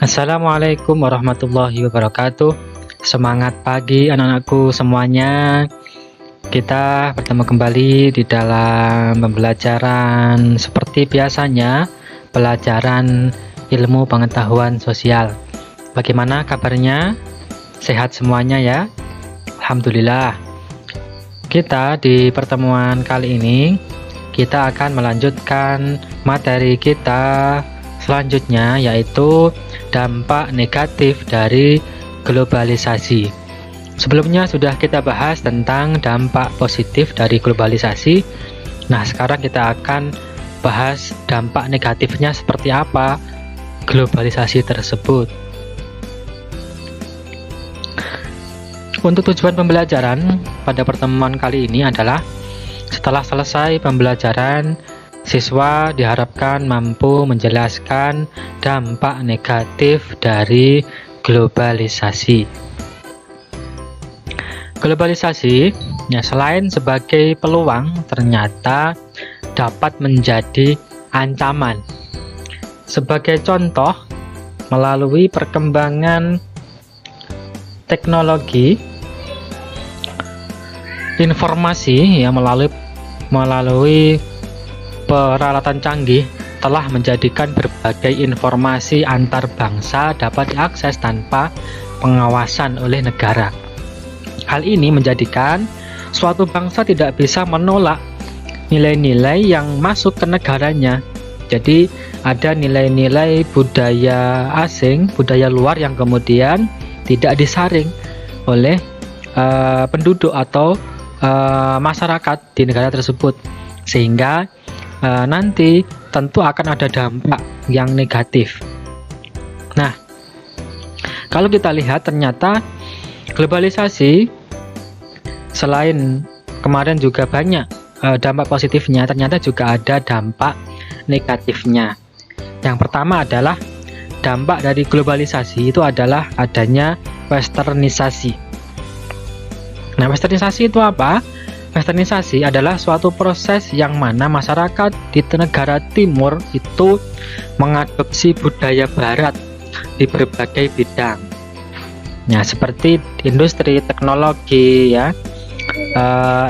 Assalamualaikum warahmatullahi wabarakatuh. Semangat pagi anak-anakku semuanya. Kita bertemu kembali di dalam pembelajaran seperti biasanya, pelajaran ilmu pengetahuan sosial. Bagaimana kabarnya? Sehat semuanya ya? Alhamdulillah. Kita di pertemuan kali ini kita akan melanjutkan materi kita selanjutnya, yaitu dampak negatif dari globalisasi. Sebelumnya sudah kita bahas tentang dampak positif dari globalisasi. Nah, sekarang kita akan bahas dampak negatifnya seperti apa globalisasi tersebut. Untuk tujuan pembelajaran pada pertemuan kali ini adalah setelah selesai pembelajaran, siswa diharapkan mampu menjelaskan dampak negatif dari globalisasi. Globalisasi, selain sebagai peluang, ternyata dapat menjadi ancaman. Sebagai contoh, melalui perkembangan teknologi informasi, melalui peralatan canggih telah menjadikan berbagai informasi antar bangsa dapat diakses tanpa pengawasan oleh negara. Hal ini menjadikan suatu bangsa tidak bisa menolak nilai-nilai yang masuk ke negaranya. Jadi ada nilai-nilai budaya asing, budaya luar yang kemudian tidak disaring oleh penduduk atau masyarakat di negara tersebut, sehingga nanti tentu akan ada dampak yang negatif. Nah, kalau kita lihat ternyata globalisasi selain kemarin juga banyak dampak positifnya, ternyata juga ada dampak negatifnya. Yang pertama adalah dampak dari globalisasi itu adalah adanya westernisasi. Nah, westernisasi itu apa? Westernisasi adalah suatu proses yang mana masyarakat di negara timur itu mengadopsi budaya barat di berbagai bidang. Nah, seperti industri, teknologi,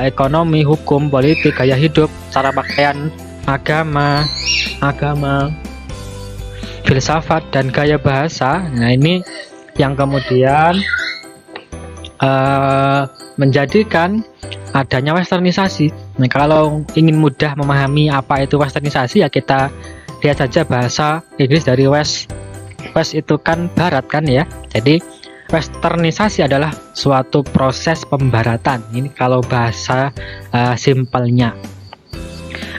ekonomi, hukum, politik, gaya hidup, cara pakaian, agama, filsafat, dan gaya bahasa. Nah, ini yang kemudian menjadikan adanya westernisasi. Nah, kalau ingin mudah memahami apa itu westernisasi, ya kita lihat saja bahasa Inggris dari West itu kan barat kan ya. Jadi westernisasi adalah suatu proses pembaratan. Ini kalau bahasa simpelnya.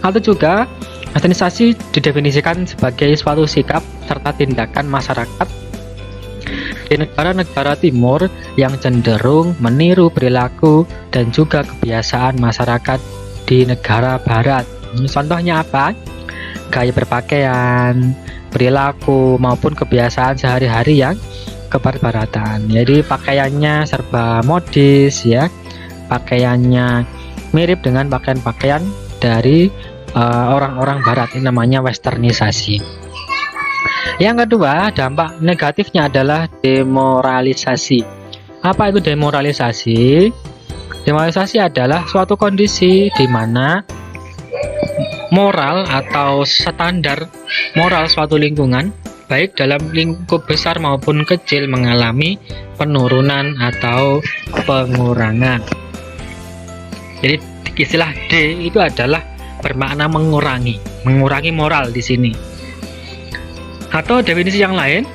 Atau juga westernisasi didefinisikan sebagai suatu sikap serta tindakan masyarakat di negara-negara timur yang cenderung meniru perilaku dan juga kebiasaan masyarakat di negara barat. Contohnya apa? Gaya berpakaian, perilaku, maupun kebiasaan sehari-hari yang kebarbaratan. Jadi pakaiannya serba modis ya, pakaiannya mirip dengan pakaian-pakaian dari orang-orang barat. Ini namanya westernisasi. Yang kedua, dampak negatifnya adalah demoralisasi. Apa itu demoralisasi? Demoralisasi adalah suatu kondisi di mana moral atau standar moral suatu lingkungan, baik dalam lingkup besar maupun kecil, mengalami penurunan atau pengurangan. Jadi istilah D itu adalah bermakna mengurangi moral di sini. Atau definisi yang lain,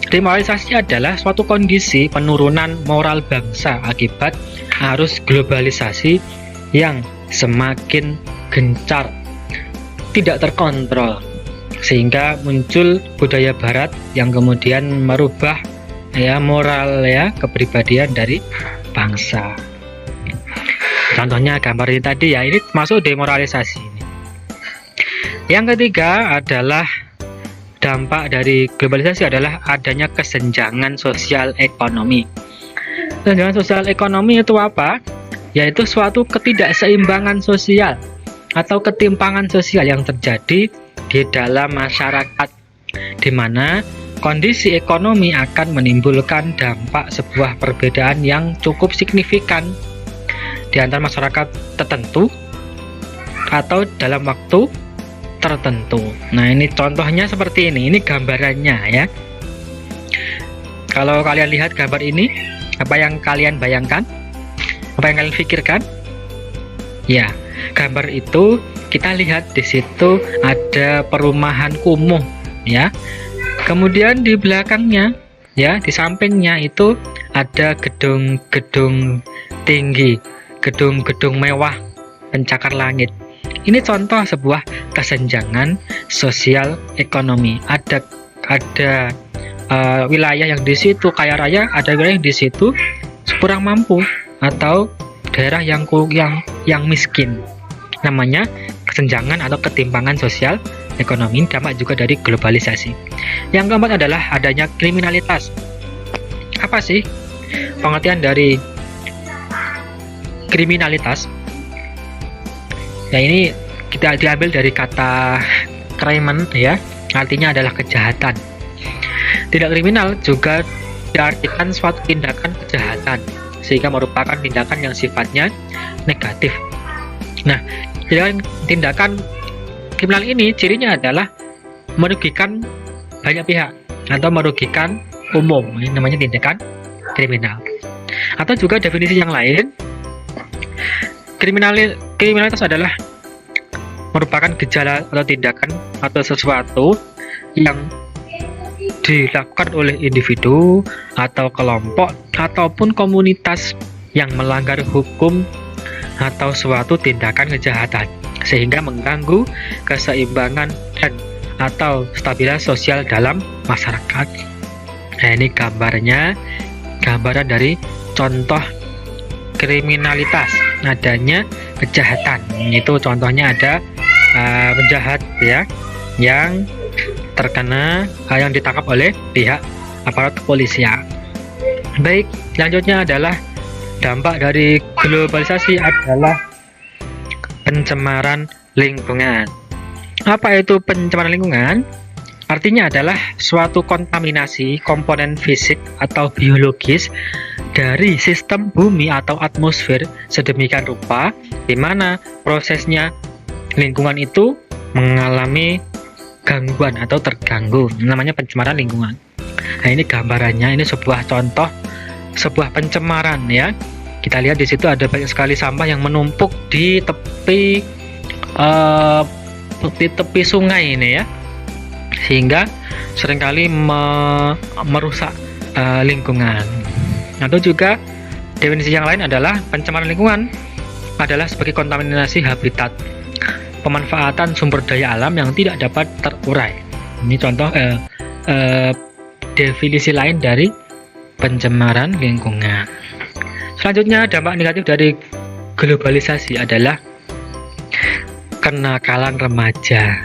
demoralisasi adalah suatu kondisi penurunan moral bangsa akibat arus globalisasi yang semakin gencar, tidak terkontrol, sehingga muncul budaya barat yang kemudian merubah moral kepribadian dari bangsa. Contohnya gambar ini tadi ya, ini masuk demoralisasi ini. Yang ketiga adalah dampak dari globalisasi adalah adanya kesenjangan sosial ekonomi. Kesenjangan sosial ekonomi itu apa? Yaitu suatu ketidakseimbangan sosial atau ketimpangan sosial yang terjadi di dalam masyarakat, di mana kondisi ekonomi akan menimbulkan dampak sebuah perbedaan yang cukup signifikan di antara masyarakat tertentu atau dalam waktu tertentu. Nah, ini contohnya seperti ini gambarannya ya. Kalau kalian lihat gambar ini, apa yang kalian bayangkan? Apa yang kalian pikirkan? Ya, gambar itu kita lihat di situ ada perumahan kumuh ya. Kemudian di belakangnya ya, di sampingnya itu ada gedung-gedung tinggi, gedung-gedung mewah pencakar langit. Ini contoh sebuah kesenjangan sosial ekonomi. Ada wilayah yang di situ kaya raya, ada wilayah yang di situ kurang mampu, atau daerah yang miskin. Namanya kesenjangan atau ketimpangan sosial ekonomi, dampak juga dari globalisasi. Yang keempat adalah adanya kriminalitas. Apa sih pengertian dari kriminalitas? Ya, ini kita diambil dari kata crime ya, artinya adalah kejahatan. Tidak kriminal juga diartikan suatu tindakan kejahatan, sehingga merupakan tindakan yang sifatnya negatif. Nah, tindakan kriminal ini cirinya adalah merugikan banyak pihak atau merugikan umum. Ini namanya tindakan kriminal. Atau juga definisi yang lain, kriminalitas adalah merupakan gejala atau tindakan atau sesuatu yang dilakukan oleh individu atau kelompok ataupun komunitas yang melanggar hukum atau suatu tindakan kejahatan sehingga mengganggu keseimbangan dan atau stabilitas sosial dalam masyarakat. Nah, ini gambaran dari contoh kriminalitas, adanya kejahatan. Itu contohnya ada penjahat ya yang terkena yang ditangkap oleh pihak aparat kepolisian. Baik, selanjutnya adalah dampak dari globalisasi adalah pencemaran lingkungan. Apa itu pencemaran lingkungan? Artinya adalah suatu kontaminasi komponen fisik atau biologis dari sistem bumi atau atmosfer sedemikian rupa di mana prosesnya lingkungan itu mengalami gangguan atau terganggu, namanya pencemaran lingkungan. Nah, ini gambarannya, ini sebuah contoh sebuah pencemaran ya. Kita lihat di situ ada banyak sekali sampah yang menumpuk di tepi sungai ini ya, sehingga seringkali merusak lingkungan. Atau juga definisi yang lain adalah pencemaran lingkungan adalah sebagai kontaminasi habitat, pemanfaatan sumber daya alam yang tidak dapat terurai. Ini contoh definisi lain dari pencemaran lingkungan. Selanjutnya, dampak negatif dari globalisasi adalah kenakalan remaja.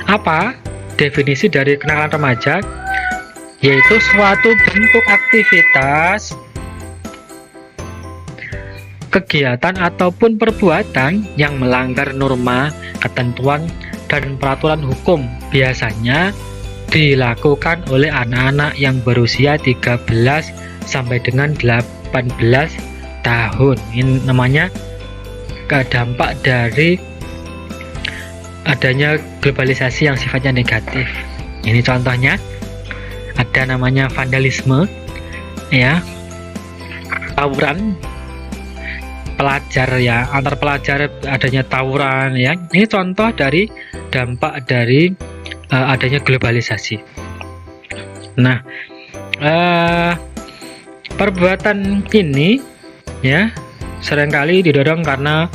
Apa definisi dari kenakalan remaja? Yaitu suatu bentuk aktivitas, kegiatan ataupun perbuatan yang melanggar norma, ketentuan, dan peraturan hukum, biasanya dilakukan oleh anak-anak yang berusia 13 sampai dengan 18 tahun. Ini namanya dampak dari adanya globalisasi yang sifatnya negatif. Ini contohnya ada namanya vandalisme ya, tawuran pelajar ya, antar pelajar adanya tawuran ya. Ini contoh dari dampak dari adanya globalisasi. Nah, perbuatan ini ya seringkali didorong karena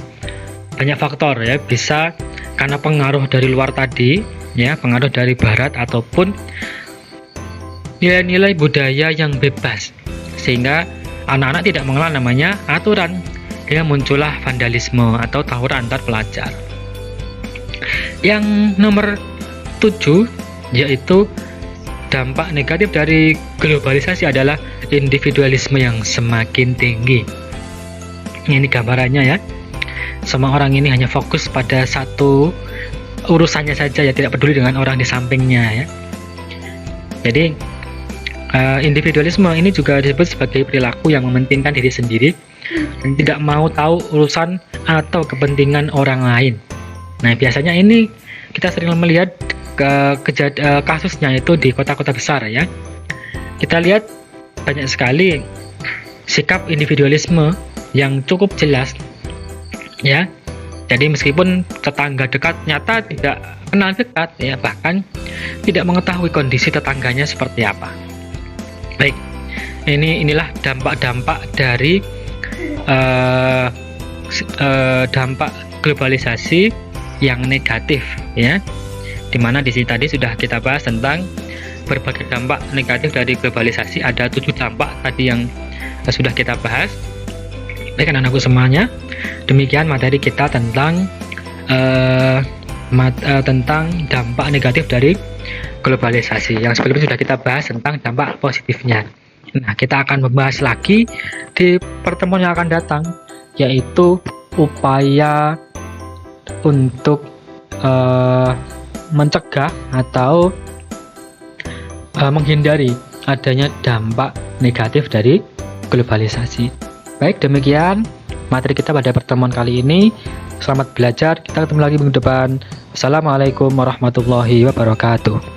banyak faktor ya, bisa karena pengaruh dari luar tadi ya, pengaruh dari barat ataupun nilai-nilai budaya yang bebas, sehingga anak-anak tidak mengenal namanya aturan, hingga muncullah vandalisme atau tawuran antar pelajar. Yang nomor 7 yaitu dampak negatif dari globalisasi adalah individualisme yang semakin tinggi. Ini gambarannya ya, semua orang ini hanya fokus pada satu urusannya saja ya, tidak peduli dengan orang di sampingnya ya. Jadi individualisme ini juga disebut sebagai perilaku yang mementingkan diri sendiri dan tidak mau tahu urusan atau kepentingan orang lain. Nah, biasanya ini kita sering melihat kasusnya itu di kota-kota besar ya. Kita lihat banyak sekali sikap individualisme yang cukup jelas ya. Jadi meskipun tetangga dekat nyata tidak kenal dekat ya, bahkan tidak mengetahui kondisi tetangganya seperti apa. Baik, inilah dampak-dampak dari dampak globalisasi yang negatif ya. Dimana di sini tadi sudah kita bahas tentang berbagai dampak negatif dari globalisasi. Ada 7 dampak tadi yang sudah kita bahas. Baik anak-anakku semuanya, demikian materi kita tentang tentang dampak negatif dari globalisasi. Yang sebelumnya sudah kita bahas tentang dampak positifnya. Nah, kita akan membahas lagi di pertemuan yang akan datang, yaitu upaya untuk mencegah atau menghindari adanya dampak negatif dari globalisasi. Baik, demikian materi kita pada pertemuan kali ini. Selamat belajar, kita ketemu lagi minggu depan. Assalamualaikum warahmatullahi wabarakatuh.